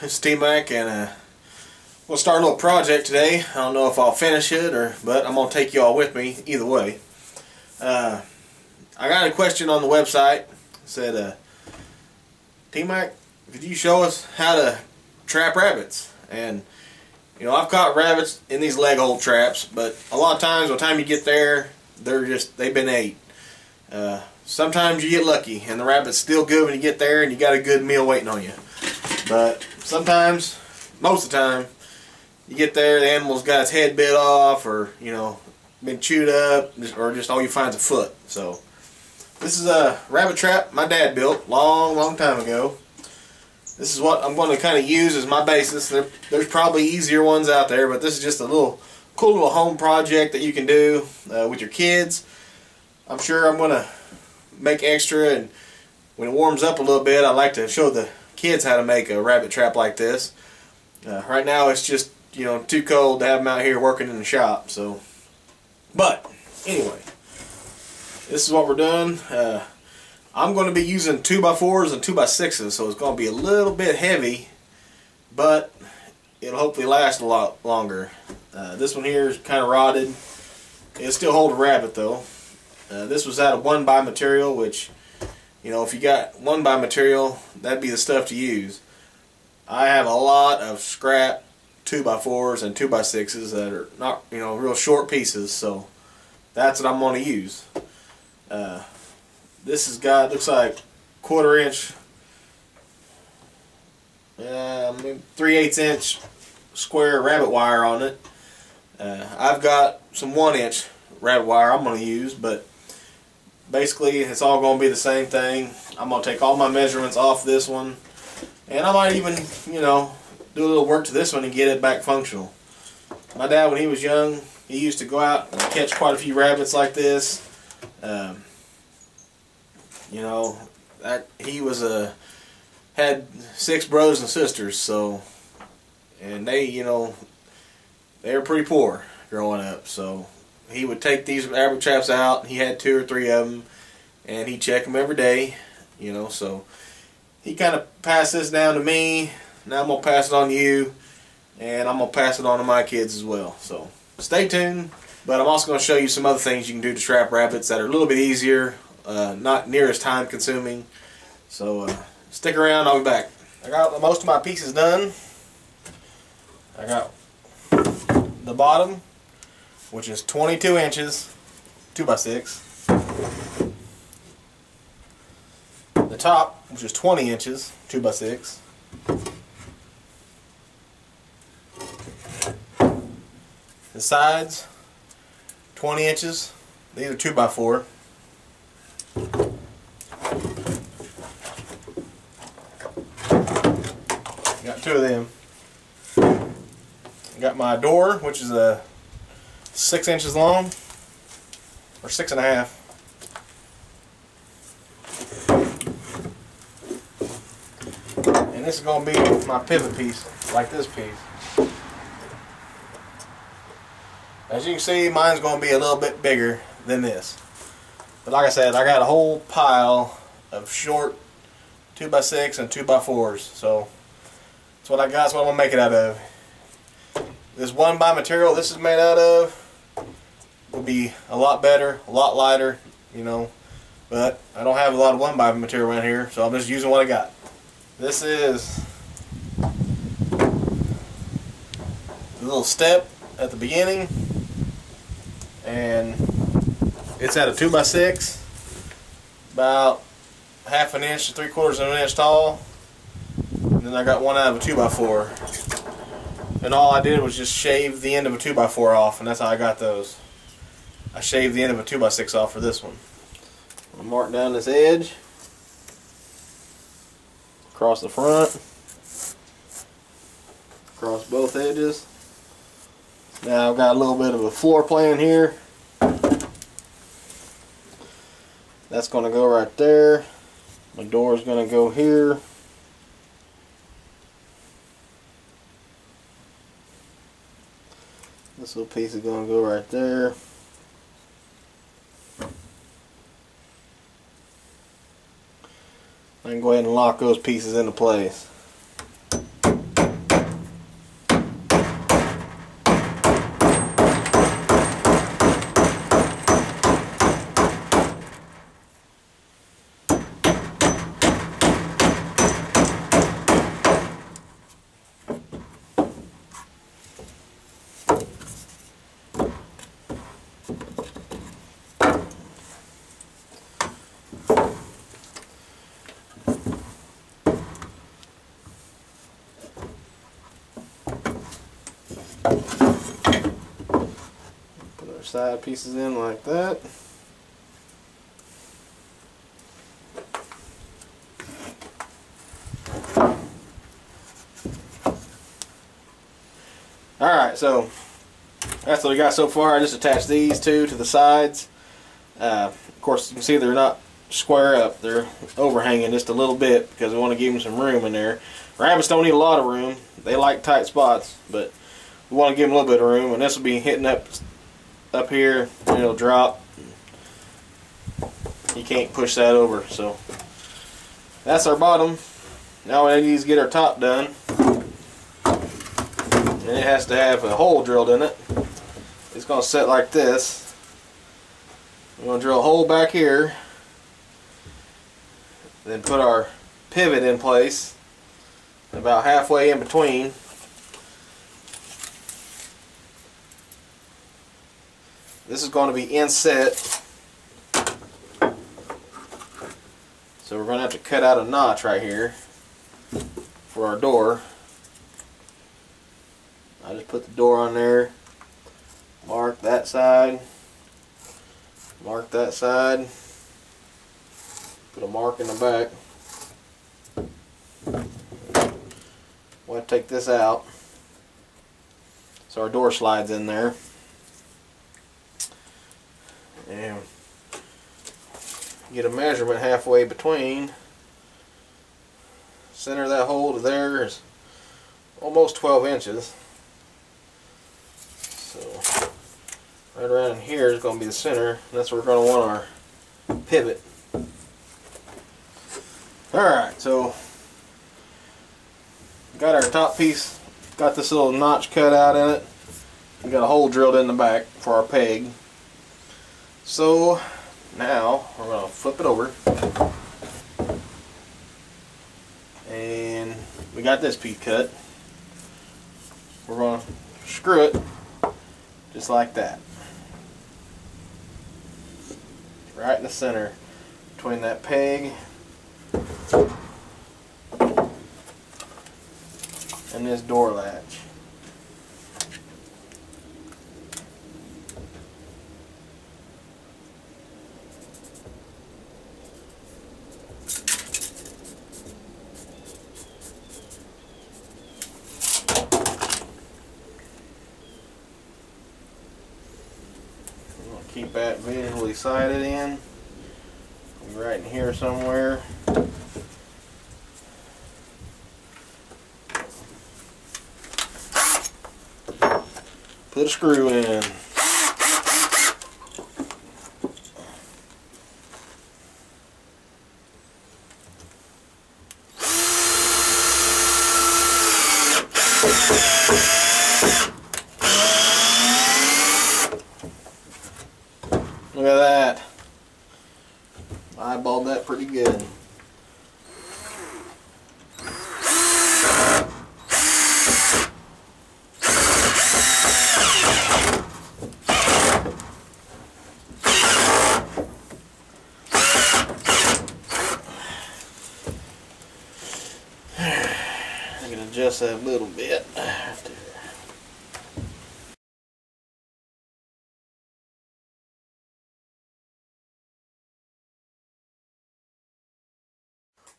it's T-Mac, and we'll start a little project today. I don't know if I'll finish it, but I'm going to take you all with me either way. I got a question on the website. It said, T-Mac, could you show us how to trap rabbits? And you know, I've caught rabbits in these leg hole traps, but a lot of times by the time you get there, they've been ate. Sometimes you get lucky and the rabbit's still good when you get there and you got a good meal waiting on you. But sometimes, most of the time, you get there, the animal's got its head bit off, or you know, been chewed up, or just all you find is a foot. So this is a rabbit trap my dad built long time ago. This is what I'm going to kind of use as my basis. There's probably easier ones out there, but this is just a cool little home project that you can do with your kids. I'm sure I'm going to make extra, and when it warms up a little bit, I like to show the kids how to make a rabbit trap like this. Right now it's just, you know, too cold to have them out here working in the shop. So, but anyway, this is what we're doing. I'm going to be using 2x4s and 2x6s, so it's going to be a little bit heavy, but it'll hopefully last a lot longer. This one here is kind of rotted. It'll still hold a rabbit though. This was out of 1x material, which, you know, if you got 1x material, that'd be the stuff to use. I have a lot of scrap 2x4s and 2x6s that are not, you know, real short pieces, so that's what I'm going to use. This has got, looks like 1/4 inch, 3/8 inch square rabbit wire on it. I've got some 1 inch rabbit wire I'm going to use, but basically it's all going to be the same thing. I'm going to take all my measurements off this one, and I might even, you know, do a little work to this one and get it back functional. My dad, when he was young, he used to go out and catch quite a few rabbits like this. You know, he was had 6 brothers and sisters, so, and they, you know, they were pretty poor growing up, so he would take these rabbit traps out. He had 2 or 3 of them, and he'd check them every day, you know. So he kind of passed this down to me. Now I'm going to pass it on to you, and I'm going to pass it on to my kids as well. So stay tuned, but I'm also going to show you some other things you can do to trap rabbits that are a little bit easier, not near as time consuming. So stick around, I'll be back. I got most of my pieces done. I got the bottom, which is 22 inches, 2x6. The top, which is 20 inches, 2x6. The sides, 20 inches. These are 2x4. Got 2 of them. Got my door, which is a 6 inches long, or 6.5. And this is going to be my pivot piece, like this piece. As you can see, mine's going to be a little bit bigger than this. But like I said, I got a whole pile of short 2x6 and 2x4s. So that's what I got. That's what I'm going to make it out of. This 1x material this is made out of will be a lot better, a lot lighter, you know. But I don't have a lot of 1x material around here, so I'm just using what I got. This is the little step at the beginning, and it's at a 2x6, about 1/2 inch to 3/4 inch tall. And then I got one out of a 2x4. And all I did was just shave the end of a 2x4 off, and that's how I got those. I shaved the end of a 2x6 off for this one. I'm going to mark down this edge, across the front, across both edges. Now I've got a little bit of a floor plan here. That's going to go right there. My door is going to go here. This little piece is going to go right there. I can go ahead and lock those pieces into place. Other side pieces in like that. Alright, so that's what we got so far. I just attached these two to the sides. Of course, you can see they're not square up. They're overhanging just a little bit because we want to give them some room in there. Rabbits don't need a lot of room. They like tight spots, but we want to give them a little bit of room. And this will be hitting up here, and it'll drop. You can't push that over. So that's our bottom. Now we need to get our top done. And it has to have a hole drilled in it. It's going to sit like this. We're going to drill a hole back here. Then put our pivot in place. About halfway in between. This is going to be inset. So we're going to have to cut out a notch right here for our door. I just put the door on there, mark that side, mark that side, put a mark in the back. We'll have to take this out so our door slides in there. And get a measurement halfway between. Center of that hole to there is almost 12 inches. So right around in here is going to be the center, and that's where we're going to want our pivot. Alright, so got our top piece, got this little notch cut out in it. We got a hole drilled in the back for our peg. So now we're going to flip it over, and we got this piece cut. We're going to screw it just like that, right in the center between that peg and this door latch. Keep that visually sighted in. Right in here somewhere. Put a screw in. Look at that. I eyeballed that pretty good. I can adjust that a little bit.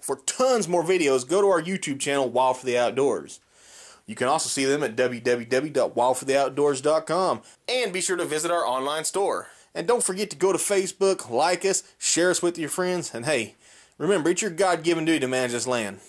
For tons more videos, go to our YouTube channel, Wild for the Outdoors. You can also see them at www.wildfortheoutdoors.com, and be sure to visit our online store. And don't forget to go to Facebook, like us, share us with your friends, and hey, remember, it's your God-given duty to manage this land.